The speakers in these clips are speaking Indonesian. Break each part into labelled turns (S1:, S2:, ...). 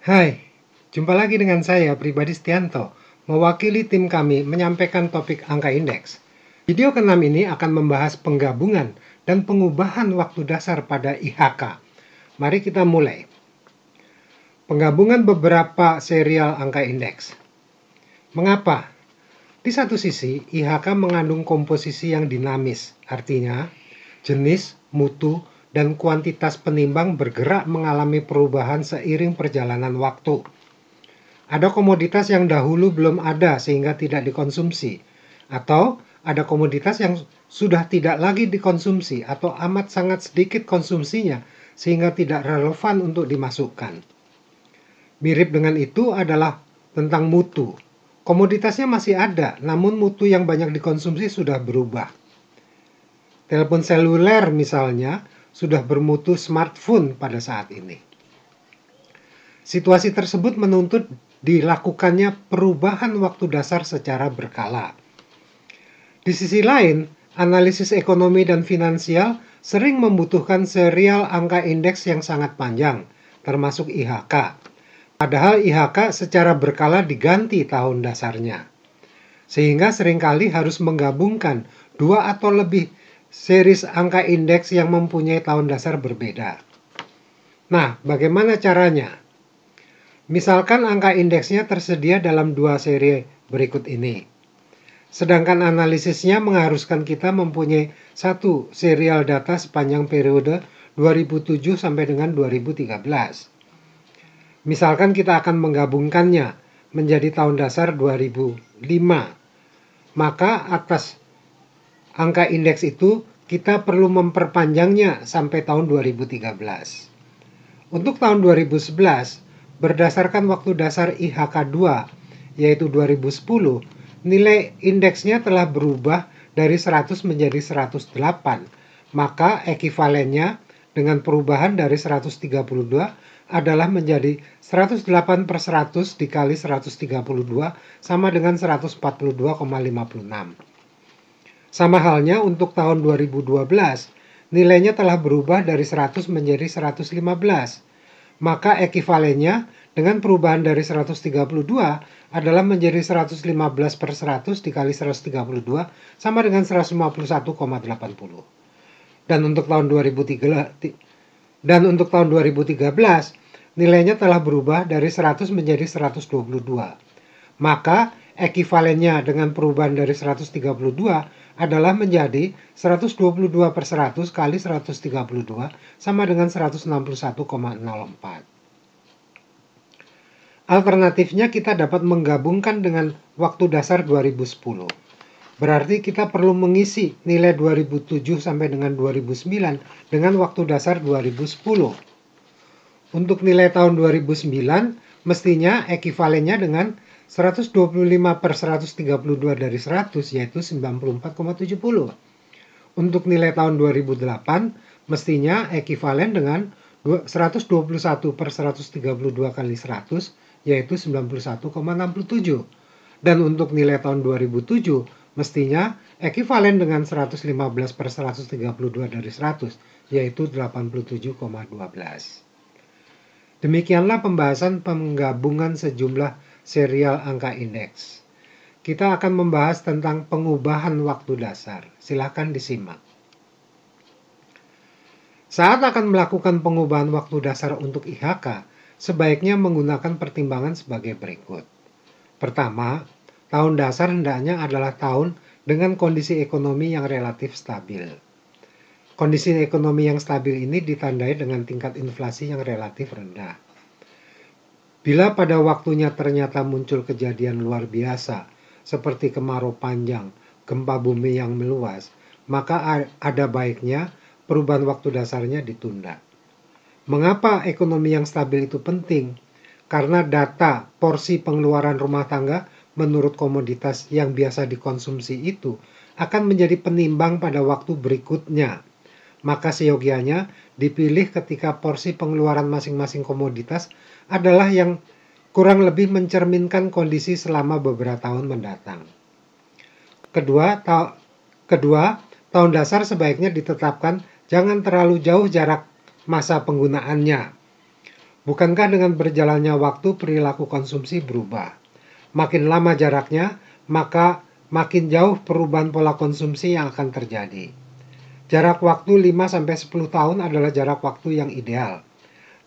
S1: Hai, jumpa lagi dengan saya, Pribadi Setianto, mewakili tim kami menyampaikan topik angka indeks. Video ke-6 ini akan membahas penggabungan dan pengubahan waktu dasar pada IHK. Mari kita mulai. Penggabungan beberapa serial angka indeks. Mengapa? Di satu sisi, IHK mengandung komposisi yang dinamis, artinya jenis, mutu, dan kuantitas penimbang bergerak mengalami perubahan seiring perjalanan waktu. Ada komoditas yang dahulu belum ada sehingga tidak dikonsumsi, atau ada komoditas yang sudah tidak lagi dikonsumsi atau amat sangat sedikit konsumsinya sehingga tidak relevan untuk dimasukkan. Mirip dengan itu adalah tentang mutu. Komoditasnya masih ada, namun mutu yang banyak dikonsumsi sudah berubah. Telepon seluler misalnya sudah bermutu smartphone pada saat ini. Situasi tersebut menuntut dilakukannya perubahan waktu dasar secara berkala. Di sisi lain, analisis ekonomi dan finansial sering membutuhkan serial angka indeks yang sangat panjang, termasuk IHK. Padahal IHK secara berkala diganti tahun dasarnya. Sehingga seringkali harus menggabungkan dua atau lebih series angka indeks yang mempunyai tahun dasar berbeda. Nah, bagaimana caranya? Misalkan angka indeksnya tersedia dalam dua seri berikut ini. Sedangkan analisisnya mengharuskan kita mempunyai satu serial data sepanjang periode 2007 sampai dengan 2013. Misalkan kita akan menggabungkannya menjadi tahun dasar 2005. Maka atas angka indeks itu kita perlu memperpanjangnya sampai tahun 2013. Untuk tahun 2011, berdasarkan waktu dasar IHK 2, yaitu 2010, nilai indeksnya telah berubah dari 100 menjadi 108, maka ekivalennya dengan perubahan dari 132 adalah menjadi 108/100 dikali 132 sama dengan 142,56. Sama halnya untuk tahun 2012, nilainya telah berubah dari 100 menjadi 115. Maka ekivalennya dengan perubahan dari 132 adalah menjadi 115/100 dikali 132 sama dengan 151,80. Dan untuk tahun 2013 nilainya telah berubah dari 100 menjadi 122. Maka ekivalennya dengan perubahan dari 132 adalah menjadi 122/100 kali 132 sama dengan 161,04. Alternatifnya kita dapat menggabungkan dengan waktu dasar 2010. Berarti kita perlu mengisi nilai 2007 sampai dengan 2009 dengan waktu dasar 2010. Untuk nilai tahun 2009 mestinya ekivalennya dengan 125/132 dari 100 yaitu 94,70. Untuk nilai tahun 2008 mestinya ekivalen dengan 121/132 kali 100 yaitu 91,67. Dan untuk nilai tahun 2007 mestinya ekivalen dengan 115/132 dari 100 yaitu 87,12. Demikianlah pembahasan penggabungan sejumlah serial angka indeks. Kita akan membahas tentang pengubahan waktu dasar. Silakan disimak. Saat akan melakukan pengubahan waktu dasar untuk IHK, sebaiknya menggunakan pertimbangan sebagai berikut. Pertama, tahun dasar hendaknya adalah tahun dengan kondisi ekonomi yang relatif stabil. Kondisi ekonomi yang stabil ini ditandai dengan tingkat inflasi yang relatif rendah. Bila pada waktunya ternyata muncul kejadian luar biasa, seperti kemarau panjang, gempa bumi yang meluas, maka ada baiknya perubahan waktu dasarnya ditunda. Mengapa ekonomi yang stabil itu penting? Karena data porsi pengeluaran rumah tangga menurut komoditas yang biasa dikonsumsi itu akan menjadi penimbang pada waktu berikutnya. Maka seyogianya dipilih ketika porsi pengeluaran masing-masing komoditas adalah yang kurang lebih mencerminkan kondisi selama beberapa tahun mendatang. Kedua, tahun dasar sebaiknya ditetapkan jangan terlalu jauh jarak masa penggunaannya. Bukankah dengan berjalannya waktu perilaku konsumsi berubah? Makin lama jaraknya, maka makin jauh perubahan pola konsumsi yang akan terjadi. Jarak waktu 5-10 tahun adalah jarak waktu yang ideal.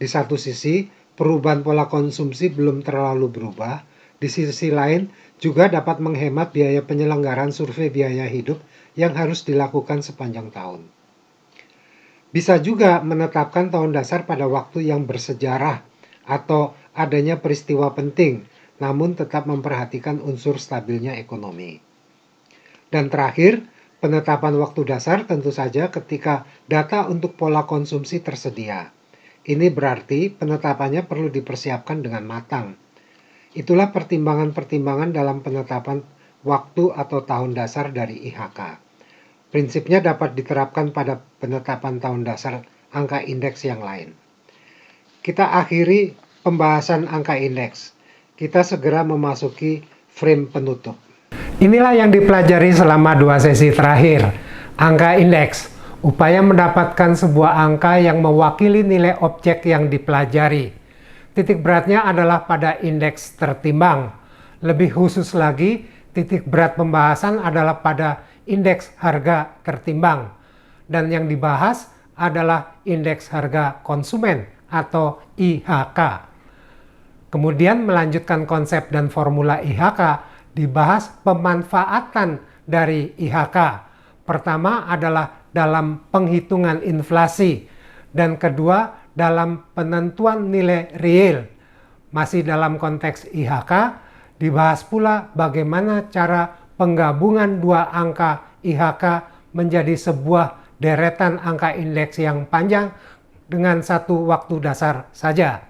S1: Di satu sisi, perubahan pola konsumsi belum terlalu berubah. Di sisi lain, juga dapat menghemat biaya penyelenggaraan survei biaya hidup yang harus dilakukan sepanjang tahun. Bisa juga menetapkan tahun dasar pada waktu yang bersejarah atau adanya peristiwa penting, namun tetap memperhatikan unsur stabilnya ekonomi. Dan terakhir, penetapan waktu dasar tentu saja ketika data untuk pola konsumsi tersedia. Ini berarti penetapannya perlu dipersiapkan dengan matang. Itulah pertimbangan-pertimbangan dalam penetapan waktu atau tahun dasar dari IHK. Prinsipnya dapat diterapkan pada penetapan tahun dasar angka indeks yang lain. Kita akhiri pembahasan angka indeks. Kita segera memasuki frame penutup. Inilah yang dipelajari selama 2 sesi terakhir. Angka indeks, upaya mendapatkan sebuah angka yang mewakili nilai objek yang dipelajari. Titik beratnya adalah pada indeks tertimbang. Lebih khusus lagi, titik berat pembahasan adalah pada indeks harga tertimbang. Dan yang dibahas adalah indeks harga konsumen atau IHK. Kemudian melanjutkan konsep dan formula IHK, dibahas pemanfaatan dari IHK. Pertama adalah dalam penghitungan inflasi, dan kedua dalam penentuan nilai real. Masih dalam konteks IHK, dibahas pula bagaimana cara penggabungan dua angka IHK menjadi sebuah deretan angka indeks yang panjang dengan satu waktu dasar saja.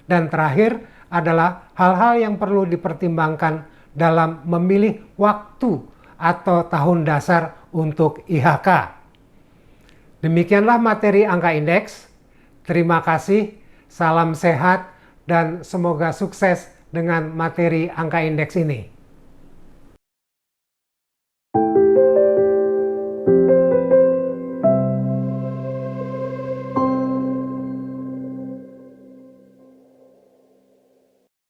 S1: Dan terakhir adalah hal-hal yang perlu dipertimbangkan dalam memilih waktu atau tahun dasar untuk IHK. Demikianlah materi angka indeks. Terima kasih, salam sehat, dan semoga sukses dengan materi angka indeks ini.